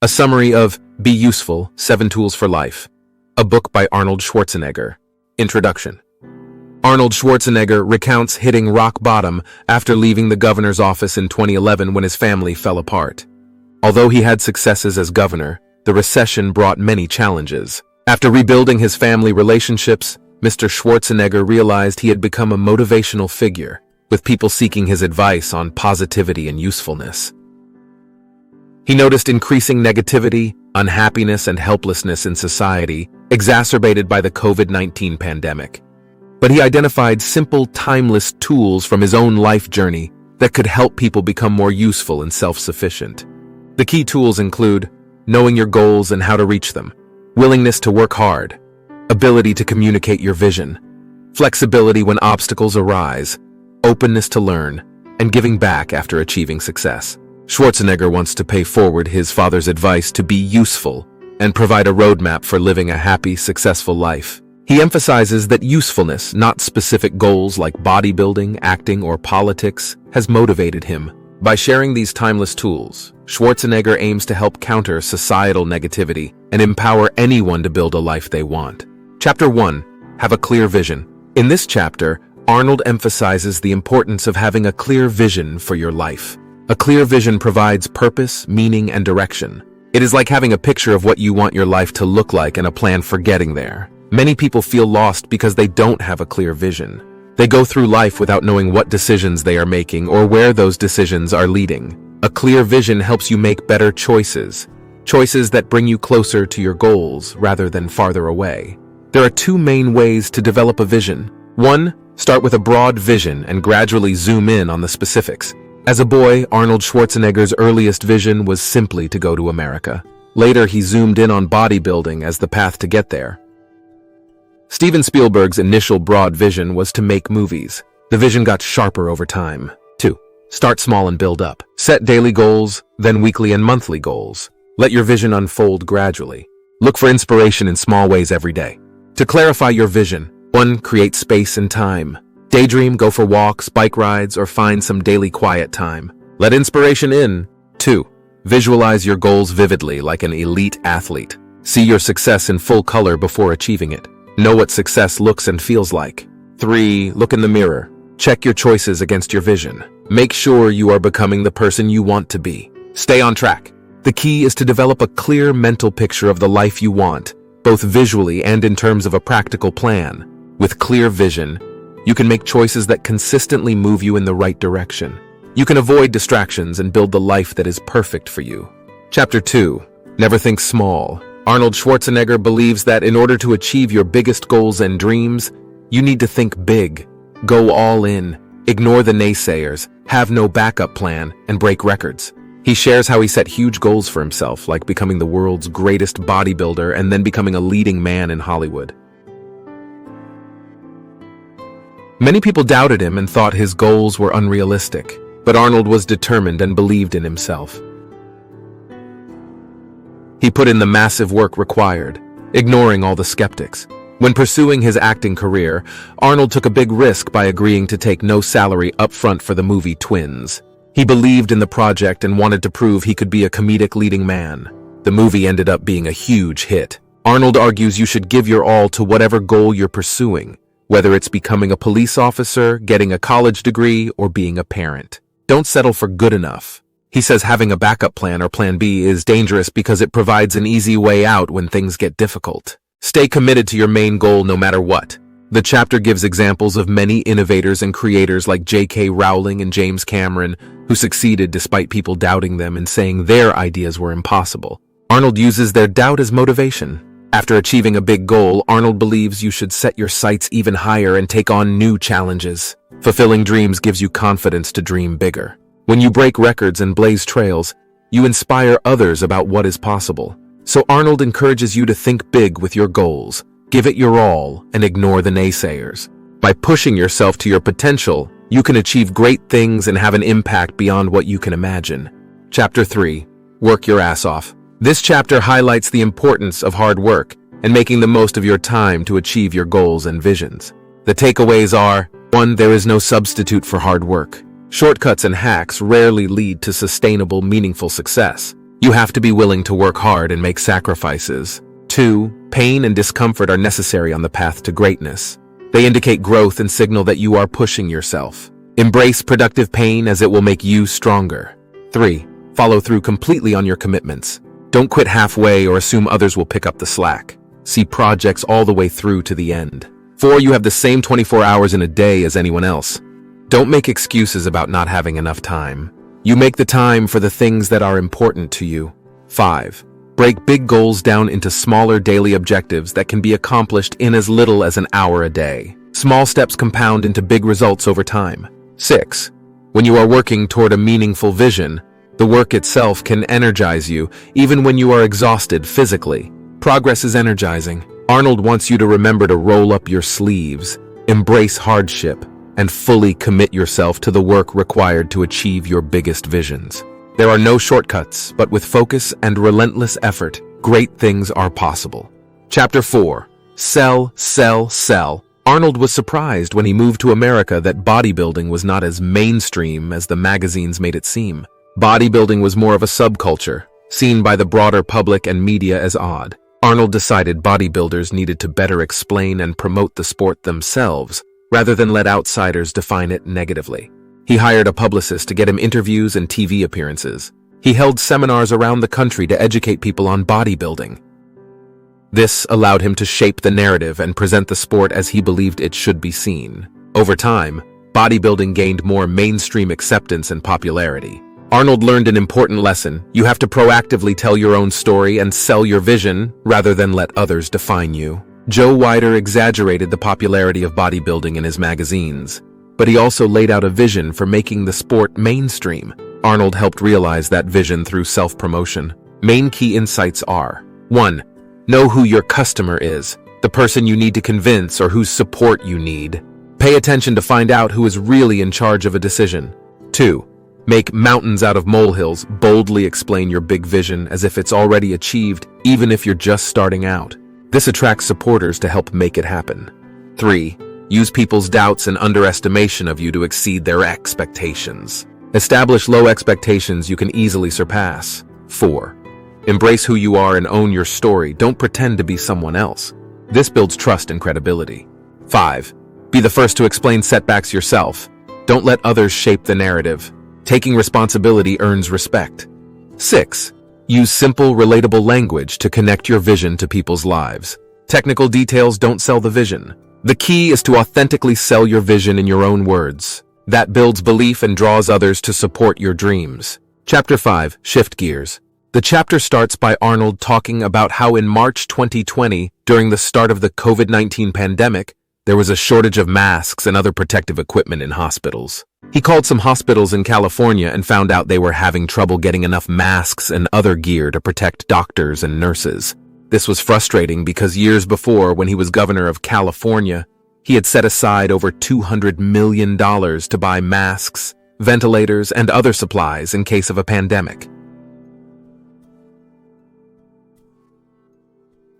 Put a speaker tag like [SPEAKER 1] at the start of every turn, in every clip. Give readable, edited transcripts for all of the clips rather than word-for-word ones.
[SPEAKER 1] A summary of Be Useful, 7 Tools for Life, a book by Arnold Schwarzenegger. Introduction. Arnold Schwarzenegger recounts hitting rock bottom after leaving the governor's office in 2011 when his family fell apart. Although he had successes as governor, the recession brought many challenges. After rebuilding his family relationships, Mr. Schwarzenegger realized he had become a motivational figure, with people seeking his advice on positivity and usefulness. He noticed increasing negativity, unhappiness, and helplessness in society, exacerbated by the COVID-19 pandemic. But he identified simple, timeless tools from his own life journey that could help people become more useful and self-sufficient. The key tools include knowing your goals and how to reach them, willingness to work hard, ability to communicate your vision, flexibility when obstacles arise, openness to learn, and giving back after achieving success. Schwarzenegger wants to pay forward his father's advice to be useful and provide a roadmap for living a happy, successful life. He emphasizes that usefulness, not specific goals like bodybuilding, acting, or politics, has motivated him. By sharing these timeless tools, Schwarzenegger aims to help counter societal negativity and empower anyone to build a life they want. Chapter 1. Have a clear vision. In this chapter, Arnold emphasizes the importance of having a clear vision for your life. A clear vision provides purpose, meaning, and direction. It is like having a picture of what you want your life to look like and a plan for getting there. Many people feel lost because they don't have a clear vision. They go through life without knowing what decisions they are making or where those decisions are leading. A clear vision helps you make better choices, choices that bring you closer to your goals rather than farther away. There are 2 main ways to develop a vision. 1. Start with a broad vision and gradually zoom in on the specifics. As a boy, Arnold Schwarzenegger's earliest vision was simply to go to America. Later, he zoomed in on bodybuilding as the path to get there. Steven Spielberg's initial broad vision was to make movies. The vision got sharper over time. 2. Start small and build up. Set daily goals, then weekly and monthly goals. Let your vision unfold gradually. Look for inspiration in small ways every day. To clarify your vision, 1. Create space and time. Daydream, go for walks, bike rides, or find some daily quiet time. Let inspiration in. 2. Visualize your goals vividly like an elite athlete. See your success in full color before achieving it. Know what success looks and feels like. 3. Look in the mirror. Check your choices against your vision. Make sure you are becoming the person you want to be. Stay on track. The key is to develop a clear mental picture of the life you want, both visually and in terms of a practical plan. With clear vision, you can make choices that consistently move you in the right direction. You can avoid distractions and build the life that is perfect for you. Chapter 2. Never think small. Arnold Schwarzenegger believes that in order to achieve your biggest goals and dreams, you need to think big. Go all in. Ignore the naysayers, have no backup plan, and break records. He shares how he set huge goals for himself, like becoming the world's greatest bodybuilder and then becoming a leading man in Hollywood. Many people doubted him and thought his goals were unrealistic, but Arnold was determined and believed in himself. He put in the massive work required, ignoring all the skeptics. When pursuing his acting career, Arnold took a big risk by agreeing to take no salary up front for the movie Twins. He believed in the project and wanted to prove he could be a comedic leading man. The movie ended up being a huge hit. Arnold argues you should give your all to whatever goal you're pursuing, whether it's becoming a police officer, getting a college degree, or being a parent. Don't settle for good enough. He says having a backup plan or plan B is dangerous because it provides an easy way out when things get difficult. Stay committed to your main goal no matter what. The chapter gives examples of many innovators and creators like J.K. Rowling and James Cameron, who succeeded despite people doubting them and saying their ideas were impossible. Arnold uses their doubt as motivation. After achieving a big goal, Arnold believes you should set your sights even higher and take on new challenges. Fulfilling dreams gives you confidence to dream bigger. When you break records and blaze trails, you inspire others about what is possible. So Arnold encourages you to think big with your goals. Give it your all and ignore the naysayers. By pushing yourself to your potential, you can achieve great things and have an impact beyond what you can imagine. Chapter 3. Work your ass off. This chapter highlights the importance of hard work and making the most of your time to achieve your goals and visions. The takeaways are: 1. There is no substitute for hard work. Shortcuts and hacks rarely lead to sustainable, meaningful success. You have to be willing to work hard and make sacrifices. 2. Pain and discomfort are necessary on the path to greatness. They indicate growth and signal that you are pushing yourself. Embrace productive pain as it will make you stronger. 3. Follow through completely on your commitments. Don't quit halfway or assume others will pick up the slack. See projects all the way through to the end. 4. You have the same 24 hours in a day as anyone else. Don't make excuses about not having enough time. You make the time for the things that are important to you. 5. Break big goals down into smaller daily objectives that can be accomplished in as little as an hour a day. Small steps compound into big results over time. 6. When you are working toward a meaningful vision, the work itself can energize you, even when you are exhausted physically. Progress is energizing. Arnold wants you to remember to roll up your sleeves, embrace hardship, and fully commit yourself to the work required to achieve your biggest visions. There are no shortcuts, but with focus and relentless effort, great things are possible. Chapter 4. Sell, Sell, Sell. Arnold was surprised when he moved to America that bodybuilding was not as mainstream as the magazines made it seem. Bodybuilding was more of a subculture, seen by the broader public and media as odd. Arnold decided bodybuilders needed to better explain and promote the sport themselves, rather than let outsiders define it negatively. He hired a publicist to get him interviews and TV appearances. He held seminars around the country to educate people on bodybuilding. This allowed him to shape the narrative and present the sport as he believed it should be seen. Over time, bodybuilding gained more mainstream acceptance and popularity. Arnold learned an important lesson. You have to proactively tell your own story and sell your vision rather than let others define you. Joe Weider exaggerated the popularity of bodybuilding in his magazines, but he also laid out a vision for making the sport mainstream. Arnold helped realize that vision through self-promotion. Main key insights are: 1. Know who your customer is, the person you need to convince or whose support you need. Pay attention to find out who is really in charge of a decision. 2. Make mountains out of molehills. Boldly explain your big vision as if it's already achieved, even if you're just starting out. This attracts supporters to help make it happen. 3. Use people's doubts and underestimation of you to exceed their expectations. Establish low expectations you can easily surpass. 4. Embrace who you are and own your story. Don't pretend to be someone else. This builds trust and credibility. 5. Be the first to explain setbacks yourself. Don't let others shape the narrative. Taking responsibility earns respect. 6. Use simple, relatable language to connect your vision to people's lives. Technical details don't sell the vision. The key is to authentically sell your vision in your own words. That builds belief and draws others to support your dreams. Chapter 5. Shift Gears. The chapter starts by Arnold talking about how in March 2020, during the start of the COVID-19 pandemic, there was a shortage of masks and other protective equipment in hospitals. He called some hospitals in California and found out they were having trouble getting enough masks and other gear to protect doctors and nurses. This was frustrating because years before, when he was governor of California, he had set aside over $200 million to buy masks, ventilators, and other supplies in case of a pandemic.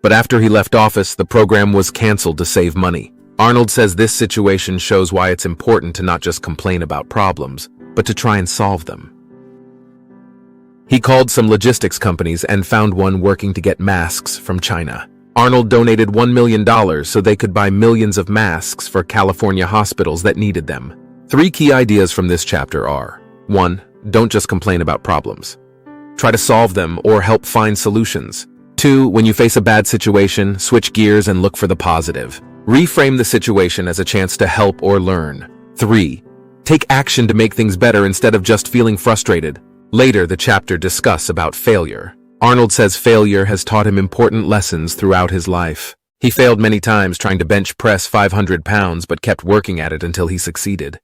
[SPEAKER 1] But after he left office, the program was canceled to save money. Arnold says this situation shows why it's important to not just complain about problems, but to try and solve them. He called some logistics companies and found one working to get masks from China. Arnold donated $1 million so they could buy millions of masks for California hospitals that needed them. 3 key ideas from this chapter are: 1. Don't just complain about problems. Try to solve them or help find solutions. 2. When you face a bad situation, switch gears and look for the positive. Reframe the situation as a chance to help or learn. 3. Take action to make things better instead of just feeling frustrated. Later, the chapter discusses about failure. Arnold says failure has taught him important lessons throughout his life. He failed many times trying to bench press 500 pounds but kept working at it until he succeeded.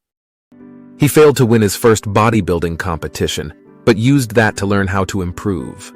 [SPEAKER 1] He failed to win his first bodybuilding competition, but used that to learn how to improve.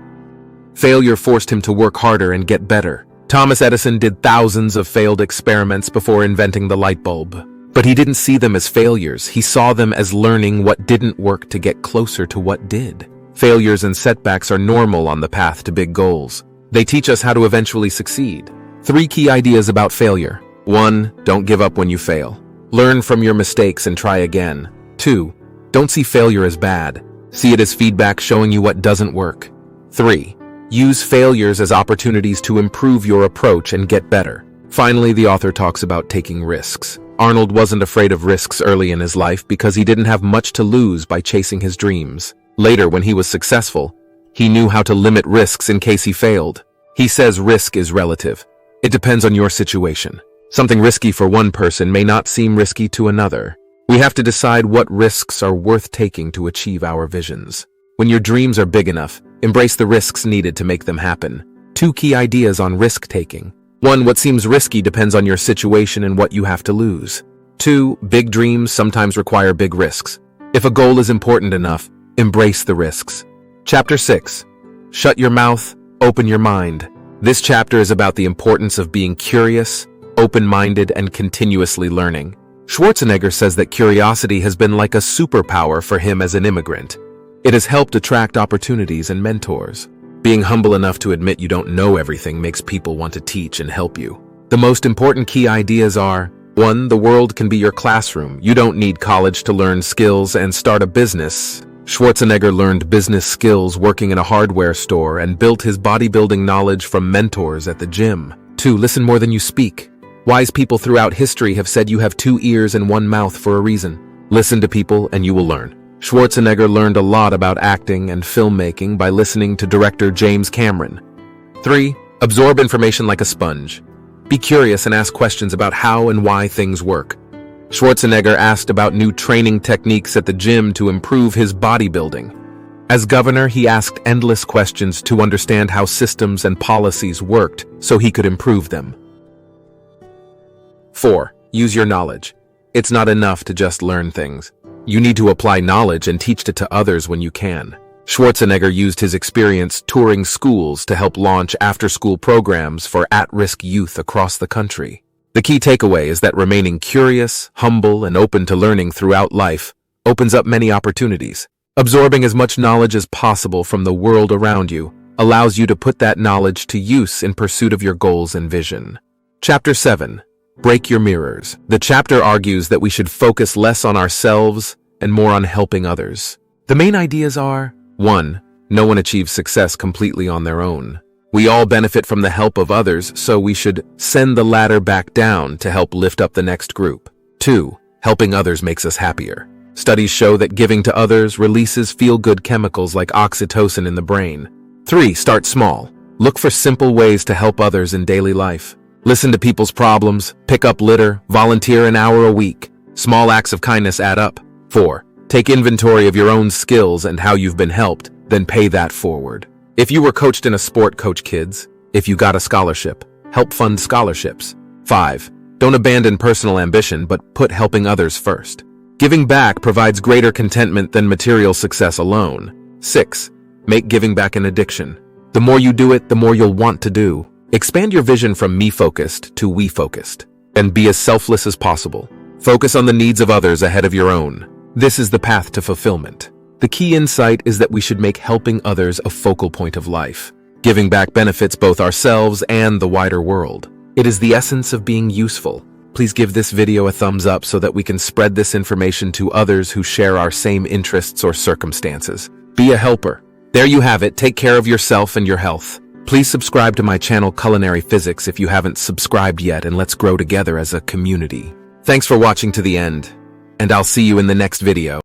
[SPEAKER 1] Failure forced him to work harder and get better. Thomas Edison did thousands of failed experiments before inventing the light bulb. But he didn't see them as failures. He saw them as learning what didn't work to get closer to what did. Failures and setbacks are normal on the path to big goals. They teach us how to eventually succeed. 3 key ideas about failure. 1. Don't give up when you fail. Learn from your mistakes and try again. 2. Don't see failure as bad. See it as feedback showing you what doesn't work. 3. Use failures as opportunities to improve your approach and get better. Finally, the author talks about taking risks. Arnold wasn't afraid of risks early in his life because he didn't have much to lose by chasing his dreams. Later, when he was successful, he knew how to limit risks in case he failed. He says risk is relative. It depends on your situation. Something risky for one person may not seem risky to another. We have to decide what risks are worth taking to achieve our visions. When your dreams are big enough, embrace the risks needed to make them happen. 2 key ideas on risk-taking. 1. What seems risky depends on your situation and what you have to lose. 2. Big dreams sometimes require big risks. If a goal is important enough, embrace the risks. Chapter 6. Shut your mouth, open your mind. This chapter is about the importance of being curious, open-minded, and continuously learning. Schwarzenegger says that curiosity has been like a superpower for him as an immigrant. It has helped attract opportunities and mentors. Being humble enough to admit you don't know everything makes people want to teach and help you. The most important key ideas are: 1. The world can be your classroom. You don't need college to learn skills and start a business. Schwarzenegger learned business skills working in a hardware store and built his bodybuilding knowledge from mentors at the gym. 2. Listen more than you speak. Wise people throughout history have said you have 2 ears and 1 mouth for a reason. Listen to people and you will learn. Schwarzenegger learned a lot about acting and filmmaking by listening to director James Cameron. 3. Absorb information like a sponge. Be curious and ask questions about how and why things work. Schwarzenegger asked about new training techniques at the gym to improve his bodybuilding. As governor, he asked endless questions to understand how systems and policies worked so he could improve them. 4. Use your knowledge. It's not enough to just learn things. You need to apply knowledge and teach it to others when you can. Schwarzenegger used his experience touring schools to help launch after-school programs for at-risk youth across the country. The key takeaway is that remaining curious, humble, and open to learning throughout life opens up many opportunities. Absorbing as much knowledge as possible from the world around you allows you to put that knowledge to use in pursuit of your goals and vision. Chapter 7. Break your mirrors. The chapter argues that we should focus less on ourselves and more on helping others. The main ideas are: 1. No one achieves success completely on their own. We all benefit from the help of others, so we should send the ladder back down to help lift up the next group. 2. Helping others makes us happier. Studies show that giving to others releases feel-good chemicals like oxytocin in the brain. 3. Start small. Look for simple ways to help others in daily life. Listen to people's problems, pick up litter, volunteer an hour a week. Small acts of kindness add up. 4. Take inventory of your own skills and how you've been helped, then pay that forward. If you were coached in a sport, coach kids. If you got a scholarship, help fund scholarships. 5. Don't abandon personal ambition, but put helping others first. Giving back provides greater contentment than material success alone. 6. Make giving back an addiction. The more you do it, the more you'll want to do. Expand your vision from me-focused to we-focused, and be as selfless as possible. Focus on the needs of others ahead of your own. This is the path to fulfillment. The key insight is that we should make helping others a focal point of life. Giving back benefits both ourselves and the wider world. It is the essence of being useful. Please give this video a thumbs up so that we can spread this information to others who share our same interests or circumstances. Be a helper. There you have it. Take care of yourself and your health. Please subscribe to my channel Culinary Physics if you haven't subscribed yet, and let's grow together as a community. Thanks for watching to the end, and I'll see you in the next video.